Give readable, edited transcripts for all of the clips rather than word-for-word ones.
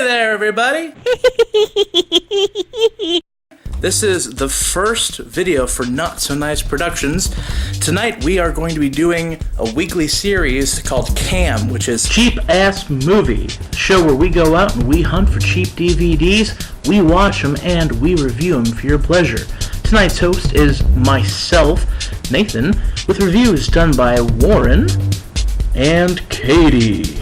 there, everybody! This is the first video for Not So Nice Productions. Tonight we are going to be doing a weekly series called Cam, which is Cheap Ass Movie, a show where we go out and we hunt for cheap DVDs, we watch them, and we review them for your pleasure. Tonight's host is myself, Nathan, with reviews done by Warren and Katie.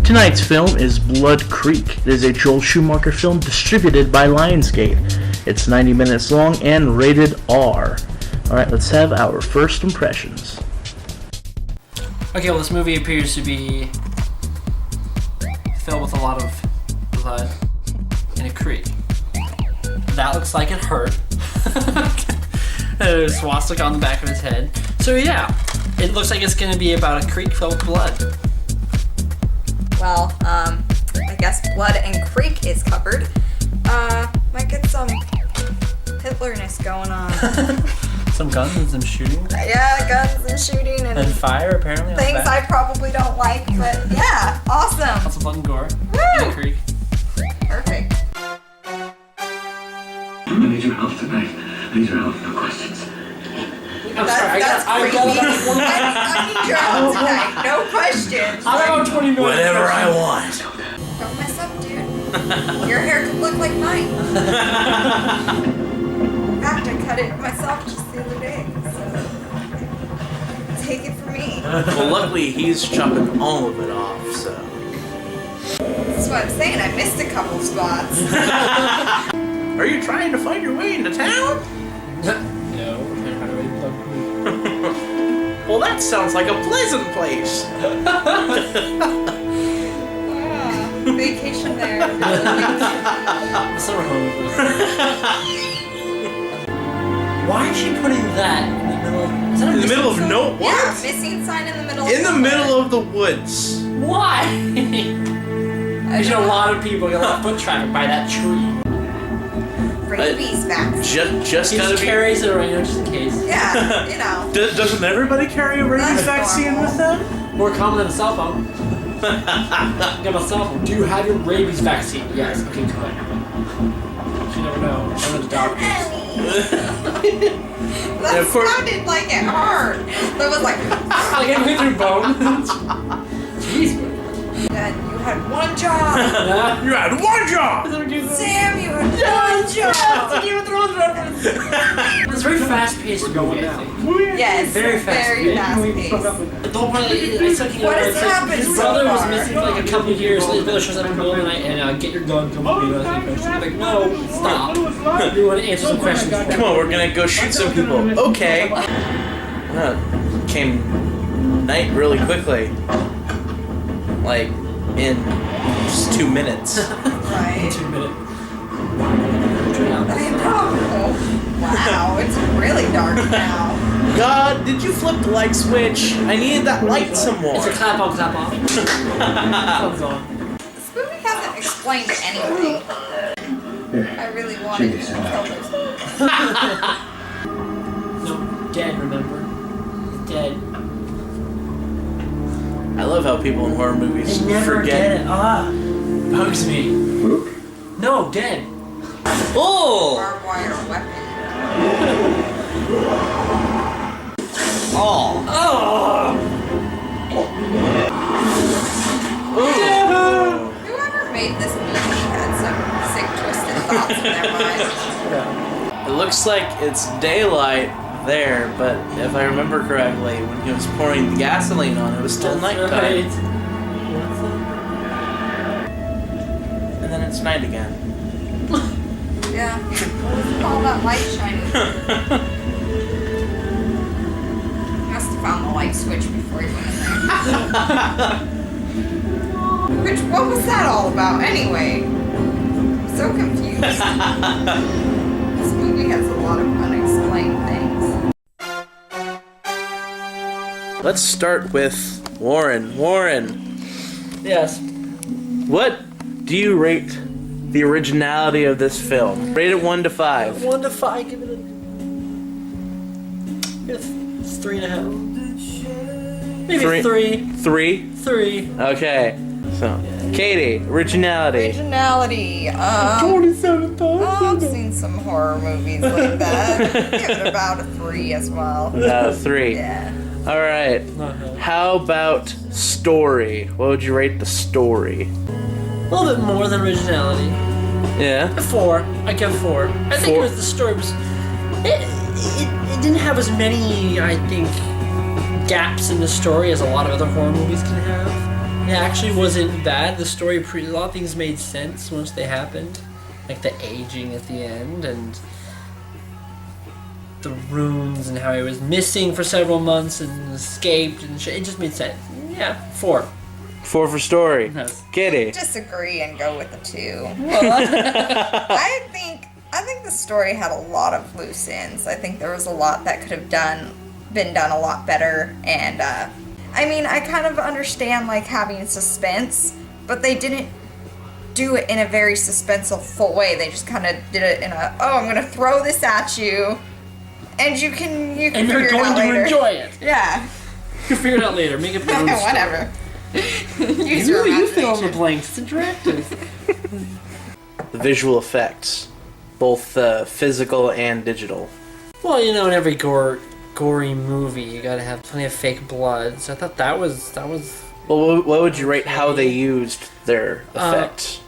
Tonight's film is Blood Creek. It is a Joel Schumacher film distributed by Lionsgate. It's 90 minutes long and rated R. Alright, let's have our first impressions. Okay, well, this movie appears to be filled with a lot of blood in a creek. That looks like it hurt. There's a swastika on the back of his head. So yeah, it looks like it's going to be about a creek filled with blood. Well, I guess blood and creek is covered. Might get some Hitlerness going on. Some guns and some shooting. Yeah, guns and shooting and fire, apparently. Things I probably don't like, but yeah, awesome. Lots of blood and gore. Woo! In the creek. Perfect. I need your help tonight. I need your help, no questions. I'm sorry, That's I got creepy. about 20 minutes. I need your help tonight. No questions. I got about 20 minutes. whatever I want. Don't mess up, dude. Your hair could look like mine. In fact, I cut it myself just the other day. So take it from me. Well, luckily he's chopping all of it off, so. That's what I'm saying. I missed a couple spots. Are you trying to find your way into town? No, we're trying to find a way to Blood Creek. Well, that sounds like a pleasant place. Vacation there. Summer home. Why is she putting that in the middle of... Is that a In the middle of missing no Yeah, what? missing sign in the middle. In the of middle of the woods. sign? Why? There's a lot of people, a lot of foot traffic by that tree. Rabies vaccine. Just He gotta just be. carries it around, just in case. Yeah, you know. Doesn't everybody carry a rabies That's vaccine normal. with them? More common than a cell phone. Got my cell phone. Do you have your rabies vaccine? Yes. Okay, good. You never know. I'm at the doctor's. That of course- sounded like it hurt. That was like, I get me through bone. Jeez, man. Dad, you had one job. You had one job. Sam, you had one job. It's a very fast-paced movie, I think. Yes, Very very fast fast-paced. The whole point, I still can't What remember, has it's like happened his so brother was far? missing for like a couple of years, so his brother shows up in the middle of the night and get your gun, come with me, and I was like, no, stop. You want to answer some questions. Come on, we're gonna go shoot some people. Okay. Came night really quickly. Like in just 2 minutes. Right. 2 minutes. I know. Wow, it's really dark now. God, did you flip the light switch? I needed that light some more. It's a clap on, clap off. Sun's on. This movie hasn't explained anything. I really wanted to kill those people. No, dead, remember? He's dead. I love how people in horror movies They never forget. get it. Bugs me. No, dead. Oh! Barbed wire weapon. Oh! Whoever made this movie had some sick, twisted thoughts in their minds. It looks like it's daylight there, but if I remember correctly, when he was pouring the gasoline on, it was still nighttime. Right. And then it's night again. Yeah. What was all that light shining? Must have found the light switch before he went in there. What was that all about anyway? I'm so confused. This movie has a lot of unexplained things. Let's start with Warren. Warren, Yes. what do you rate the originality of this film? Rate it 1 to 5. 1 to 5, give it a... It's 3.5. Maybe Three. 3. 3? 3. Okay. So, Katie, originality. Originality. 27,000. I've seen some horror movies like that. Give it about a 3 as well. 3. Yeah. All right. How about story? What would you rate the story? A little bit more than originality. Yeah. 4. I give 4. I think it was the story was. It didn't have as many, I think, gaps in the story as a lot of other horror movies can have. It actually wasn't bad. The story, a lot of things made sense once they happened, like the aging at the end and the runes and how he was missing for several months and escaped and shit. It just made sense. Yeah, 4. 4 for story. Yes. Kitty. Disagree and go with a 2. I think the story had a lot of loose ends. I think there was a lot that could have been done a lot better. And I mean, I kind of understand like having suspense, but they didn't do it in a very suspenseful way. They just kind of did it in a, oh, I'm gonna throw this at you, and you can And figure you're it going out to later. enjoy it. Yeah. You figure it out later. Make it better. Whatever. Use your You fill in the imagination. blanks. It's interactive. The visual effects, both physical and digital. Well, you know, in every gory movie, you gotta have plenty of fake blood. So I thought that was. Well, what would you rate how they used their effects?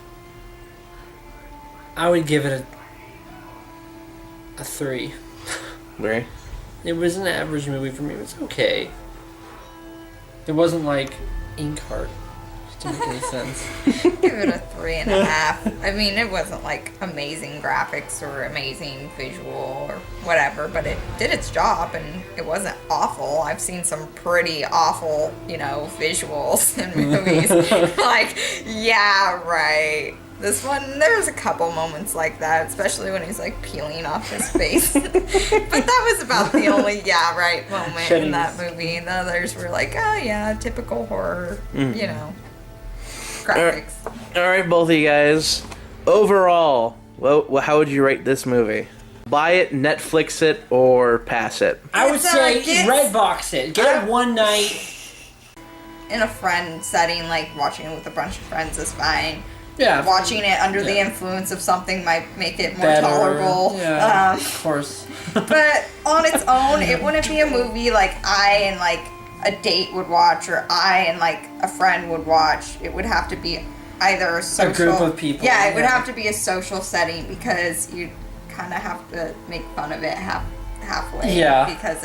I would give it a 3. Right. It was an average movie for me. It was okay. It wasn't like Inkheart. It didn't make any sense. Give it a 3.5. I mean, it wasn't like amazing graphics or amazing visual or whatever, but it did its job and it wasn't awful. I've seen some pretty awful, visuals in movies. Like, yeah, right. This one, there's a couple moments like that, especially when he's like peeling off his face. But that was about the only moment in that movie. The others were like, oh yeah, typical horror, graphics. All right, both of you guys. Overall, how would you rate this movie? Buy it, Netflix it, or pass it? I would say Redbox it. Get it one night. In a friend setting, like watching it with a bunch of friends is fine. Yeah. Watching it under the influence of something might make it more Better. tolerable. Yeah, of course. But on its own, it wouldn't be a movie like I and like a date would watch or I and like a friend would watch. It would have to be either a social... A group of people. Yeah, it would have to be a social setting because you kind of have to make fun of it halfway. Yeah. Because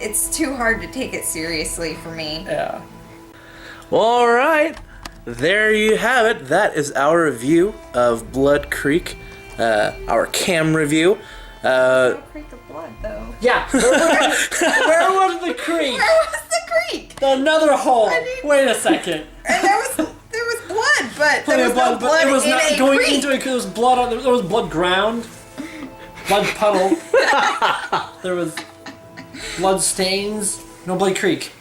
it's too hard to take it seriously for me. Yeah. Well, all right. There you have it. That is our review of Blood Creek, our cam review. No creek of blood, though. Yeah. Where was the creek? Where was the creek? Another hole. I mean- Wait a second. And there was blood, but there was no blood but it was in not a going creek. into it because there was blood on there was blood ground, blood puddle. There was blood stains. No Blood Creek.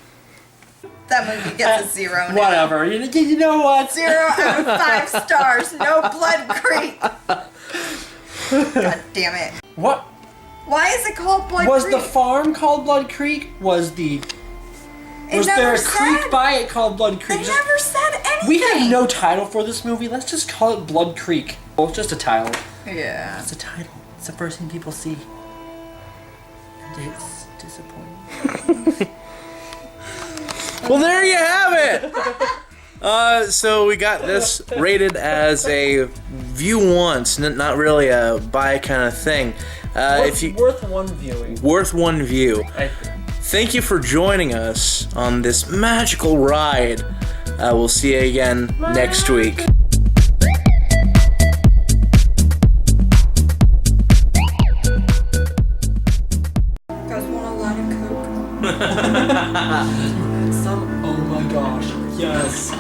That movie gets a 0 now. Whatever. You know what? 0 out of 5 stars. No Blood Creek. God damn it. What Why is it called Blood was Creek? the farm called Blood Creek? Was there never a said- creek by it called Blood They Creek? never said anything. We have no title for this movie. Let's just call it Blood Creek. Well, it's just a title. Yeah. It's a title. It's the first thing people see. And it's disappointing. Well, there you have it. So we got this rated as a view once, not really a buy kind of thing. Worth one viewing. Worth one view. I think. Thank you for joining us on this magical ride. We'll see you again next week. Guys want a lot of Coke? Oh my gosh. Yes.